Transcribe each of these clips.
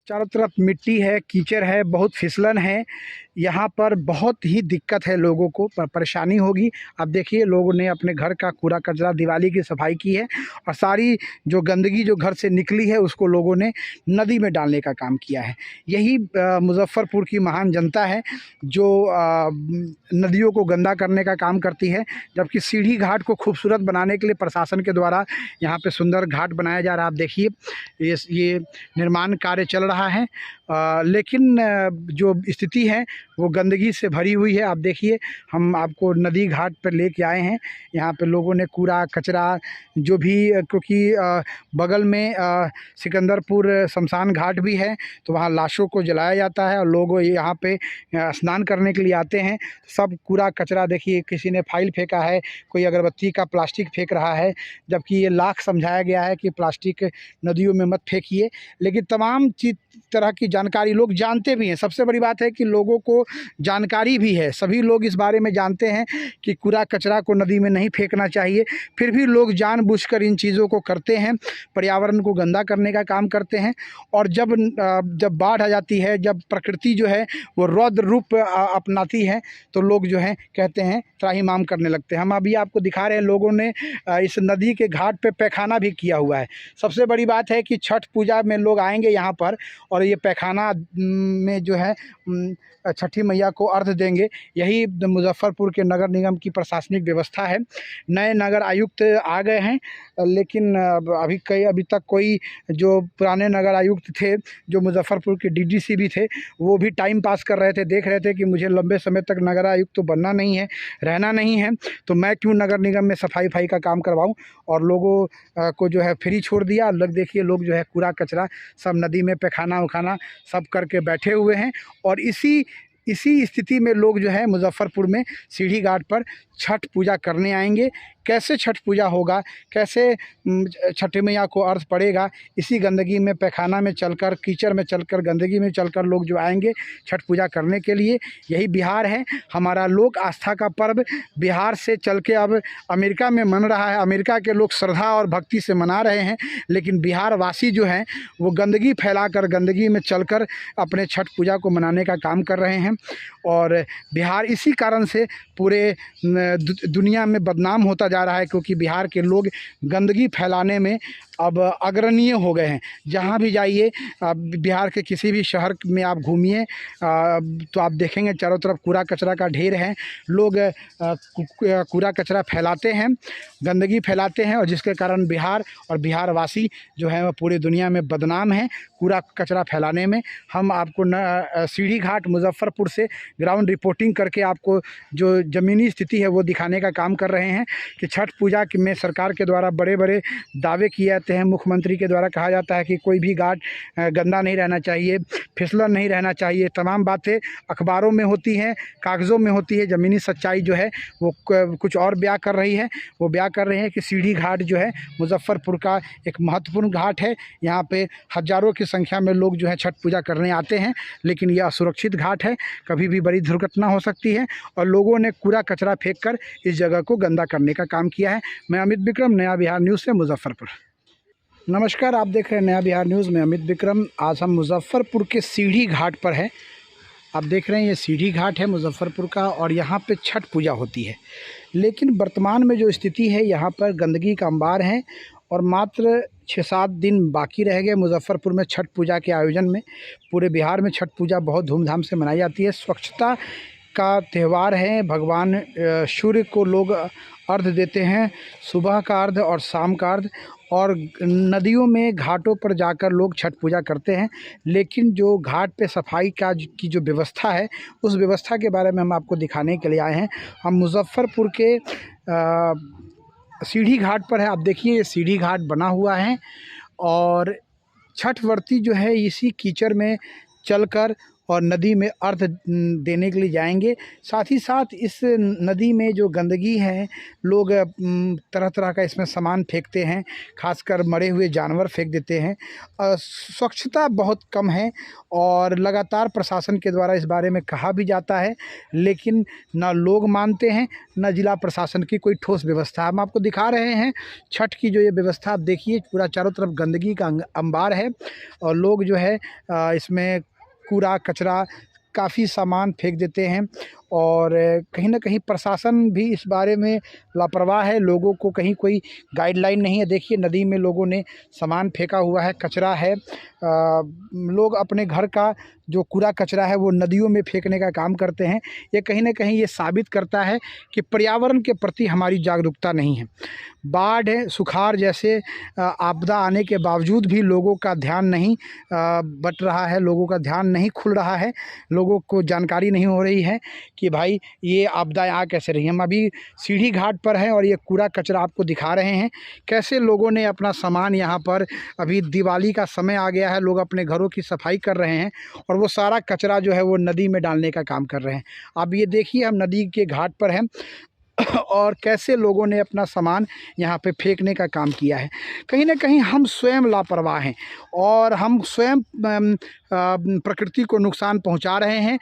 चारों तरफ मिट्टी है, कीचड़ है, बहुत फिसलन है। यहाँ पर बहुत ही दिक्कत है, लोगों को परेशानी होगी। अब देखिए, लोगों ने अपने घर का कूड़ा कचरा, दिवाली की सफाई की है और सारी जो गंदगी जो घर से निकली है उसको लोगों ने नदी में डालने का काम किया है। यही मुजफ्फरपुर की महान जनता है जो नदियों को गंदा करने का काम करती है। जबकि सीढ़ी घाट को खूबसूरत बनाने के लिए प्रशासन के द्वारा यहाँ पे सुंदर घाट बनाया जा रहा है। आप देखिए, ये निर्माण कार्य चल रहा है, लेकिन जो स्थिति है वो गंदगी से भरी हुई है। आप देखिए, हम आपको नदी घाट पर लेके आए हैं। यहाँ पे लोगों ने कूड़ा कचरा जो भी, क्योंकि बगल में सिकंदरपुर शमशान घाट भी है, तो वहाँ लाशों को जलाया जाता है और लोग यहाँ पे स्नान करने के लिए आते हैं। सब कूड़ा कचरा देखिए, किसी ने फाइल फेंका है, कोई अगरबत्ती का प्लास्टिक फेंक रहा है, जबकि ये लाख समझाया गया है कि प्लास्टिक नदियों में मत फेंकिए। लेकिन तमाम तरह की जानकारी लोग जानते भी हैं। सबसे बड़ी बात है कि लोगों को जानकारी भी है, सभी लोग इस बारे में जानते हैं कि कूड़ा कचरा को नदी में नहीं फेंकना चाहिए। फिर भी लोग जानबूझकर इन चीज़ों को करते हैं, पर्यावरण को गंदा करने का काम करते हैं। और जब बाढ़ आ जाती है, जब प्रकृति जो है वो रौद्र रूप अपनाती है, तो लोग जो है कहते हैं त्राहिमाम करने लगते हैं। हम अभी आपको दिखा रहे हैं, लोगों ने इस नदी के घाट पे पैखाना भी किया हुआ है। सबसे बड़ी बात है कि छठ पूजा में लोग आएंगे यहाँ पर और ये पैखाना में जो है छठी मैया को अर्घ्य देंगे। यही मुजफ्फरपुर के नगर निगम की प्रशासनिक व्यवस्था है। नए नगर आयुक्त आ गए हैं, लेकिन अभी तक कोई जो पुराने नगर आयुक्त थे, जो मुजफ्फरपुर के डीडीसी भी थे, वो भी टाइम पास कर रहे थे, देख रहे थे कि मुझे लंबे समय तक नगर आयुक्त तो बनना नहीं है, रहना नहीं है, तो मैं क्यों नगर निगम में सफाई का काम करवाऊँ। और लोगों को जो है फ्री छोड़ दिया। देखिए, लोग जो है कूड़ा कचरा सब नदी में पैखाना उखाना सब करके बैठे हुए हैं। और इसी स्थिति में लोग जो है मुजफ्फरपुर में सीढ़ी घाट पर छठ पूजा करने आएंगे। कैसे छठ पूजा होगा, कैसे छठी मैया को अर्घ पड़ेगा, इसी गंदगी में, पैखाना में चलकर, कीचड़ में चलकर, गंदगी में चलकर लोग जो आएंगे छठ पूजा करने के लिए। यही बिहार है, हमारा लोक आस्था का पर्व बिहार से चल के अब अमेरिका में मन रहा है। अमेरिका के लोग श्रद्धा और भक्ति से मना रहे हैं, लेकिन बिहार वासी जो हैं वो गंदगी फैलाकर, गंदगी में चलकर अपने छठ पूजा को मनाने का काम कर रहे हैं। और बिहार इसी कारण से पूरे दुनिया में बदनाम होता जा रहा है, क्योंकि बिहार के लोग गंदगी फैलाने में अब अग्रणीय हो गए हैं। जहाँ भी जाइए, बिहार के किसी भी शहर में आप घूमिए तो आप देखेंगे चारों तरफ कूड़ा कचरा का ढेर है। लोग कूड़ा कचरा फैलाते हैं, गंदगी फैलाते हैं, और जिसके कारण बिहार और बिहारवासी जो है वह पूरी दुनिया में बदनाम हैं कूड़ा कचरा फैलाने में। हम आपको सीढ़ी घाट मुजफ्फरपुर से ग्राउंड रिपोर्टिंग करके आपको जो ज़मीनी स्थिति है वो दिखाने का काम कर रहे हैं कि छठ पूजा में सरकार के द्वारा बड़े बड़े दावे किए जाते हैं। मुख्यमंत्री के द्वारा कहा जाता है कि कोई भी घाट गंदा नहीं रहना चाहिए, फिसलन नहीं रहना चाहिए। तमाम बातें अखबारों में होती हैं, कागज़ों में होती है। ज़मीनी सच्चाई जो है वो कुछ और बयां कर रही है। वो बयां कर रहे हैं कि सीढ़ी घाट जो है मुजफ्फरपुर का एक महत्वपूर्ण घाट है। यहाँ पे हज़ारों की संख्या में लोग जो है छठ पूजा करने आते हैं, लेकिन यह असुरक्षित घाट है, कभी भी बड़ी दुर्घटना हो सकती है। और लोगों ने कूड़ा कचरा फेंक कर इस जगह को गंदा करने का काम किया है। मैं अमित विक्रम, नया बिहार न्यूज़ से मुजफ्फरपुर। नमस्कार, आप देख रहे हैं नया बिहार न्यूज़ में अमित विक्रम। आज हम मुजफ्फरपुर के सीढ़ी घाट पर हैं। आप देख रहे हैं ये सीढ़ी घाट है मुजफ्फरपुर का, और यहाँ पे छठ पूजा होती है। लेकिन वर्तमान में जो स्थिति है, यहाँ पर गंदगी का अंबार है और मात्र 6-7 दिन बाकी रह गए मुजफ्फरपुर में छठ पूजा के आयोजन में। पूरे बिहार में छठ पूजा बहुत धूमधाम से मनाई जाती है। स्वच्छता का त्यौहार है। भगवान सूर्य को लोग अर्घ्य देते हैं, सुबह का अर्घ्य और शाम का अर्घ्य, और नदियों में, घाटों पर जाकर लोग छठ पूजा करते हैं। लेकिन जो घाट पे सफाई की जो व्यवस्था है, उस व्यवस्था के बारे में हम आपको दिखाने के लिए आए हैं। हम मुजफ्फरपुर के सीढ़ी घाट पर है। आप देखिए, ये सीढ़ी घाट बना हुआ है और छठ व्रती जो है इसी कीचड़ में चलकर और नदी में अर्घ देने के लिए जाएंगे। साथ ही साथ इस नदी में जो गंदगी है, लोग तरह तरह का इसमें सामान फेंकते हैं, खासकर मरे हुए जानवर फेंक देते हैं। स्वच्छता बहुत कम है और लगातार प्रशासन के द्वारा इस बारे में कहा भी जाता है, लेकिन ना लोग मानते हैं, ना जिला प्रशासन की कोई ठोस व्यवस्था। हम आपको दिखा रहे हैं छठ की जो ये व्यवस्था, आप देखिए पूरा चारों तरफ गंदगी का अंबार है और लोग जो है इसमें कूड़ा कचरा काफ़ी सामान फेंक देते हैं और कहीं ना कहीं प्रशासन भी इस बारे में लापरवाह है। लोगों को कहीं कोई गाइडलाइन नहीं है। देखिए नदी में लोगों ने सामान फेंका हुआ है, कचरा है। लोग अपने घर का जो कूड़ा कचरा है वो नदियों में फेंकने का काम करते हैं। ये कहीं ना कहीं ये साबित करता है कि पर्यावरण के प्रति हमारी जागरूकता नहीं है। बाढ़ सुखाड़ जैसे आपदा आने के बावजूद भी लोगों का ध्यान नहीं बट रहा है, लोगों का ध्यान नहीं खुल रहा है, लोगों को जानकारी नहीं हो रही है कि भाई ये आपदा आ कैसे रही। हम अभी सीढ़ी घाट पर हैं और ये कूड़ा कचरा आपको दिखा रहे हैं कैसे लोगों ने अपना सामान यहाँ पर, अभी दिवाली का समय आ गया है, लोग अपने घरों की सफाई कर रहे हैं और वो सारा कचरा जो है वो नदी में डालने का काम कर रहे हैं। अब ये देखिए हम नदी के घाट पर हैं और कैसे लोगों ने अपना सामान यहाँ पे फेंकने का काम किया है। कहीं ना कहीं हम स्वयं लापरवाह हैं और हम स्वयं प्रकृति को नुकसान पहुँचा रहे हैं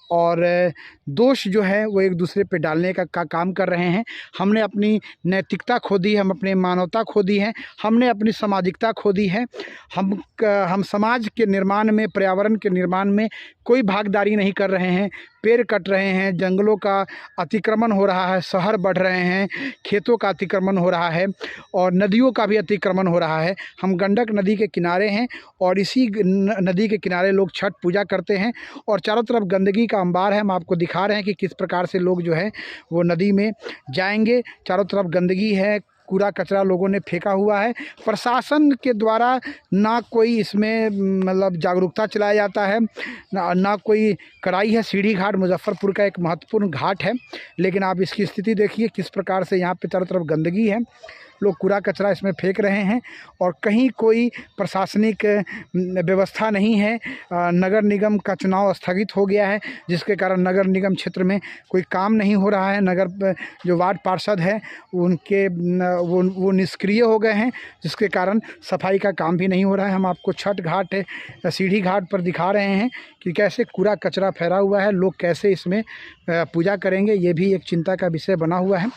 और दोष जो है वो एक दूसरे पे डालने का काम कर रहे हैं। हमने अपनी नैतिकता खो दी है, हम अपनी मानवता खो दी है, हमने अपनी सामाजिकता खो दी है। हम समाज के निर्माण में, पर्यावरण के निर्माण में कोई भागीदारी नहीं कर रहे हैं। पेड़ कट रहे हैं, जंगलों का अतिक्रमण हो रहा है, शहर बढ़ रहे हैं, खेतों का अतिक्रमण हो रहा है और नदियों का भी अतिक्रमण हो रहा है। हम गंडक नदी के किनारे हैं और इसी नदी के किनारे लोग छठ पूजा करते हैं और चारों तरफ गंदगी का अंबार है। हम आपको दिखा रहे हैं कि किस प्रकार से लोग जो है वो नदी में जाएंगे। चारों तरफ गंदगी है, कूड़ा कचरा लोगों ने फेंका हुआ है। प्रशासन के द्वारा ना कोई इसमें मतलब जागरूकता चलाया जाता है, ना कोई कड़ाई है। सीढ़ी घाट मुजफ्फरपुर का एक महत्वपूर्ण घाट है, लेकिन आप इसकी स्थिति देखिए किस प्रकार से यहाँ पे चारों तरफ गंदगी है, लोग कूड़ा कचरा इसमें फेंक रहे हैं और कहीं कोई प्रशासनिक व्यवस्था नहीं है। नगर निगम का चुनाव स्थगित हो गया है, जिसके कारण नगर निगम क्षेत्र में कोई काम नहीं हो रहा है। नगर जो वार्ड पार्षद है उनके वो निष्क्रिय हो गए हैं, जिसके कारण सफाई का काम भी नहीं हो रहा है। हम आपको छठ घाट सीढ़ी घाट पर दिखा रहे हैं कि कैसे कूड़ा कचरा फैला हुआ है, लोग कैसे इसमें पूजा करेंगे, ये भी एक चिंता का विषय बना हुआ है।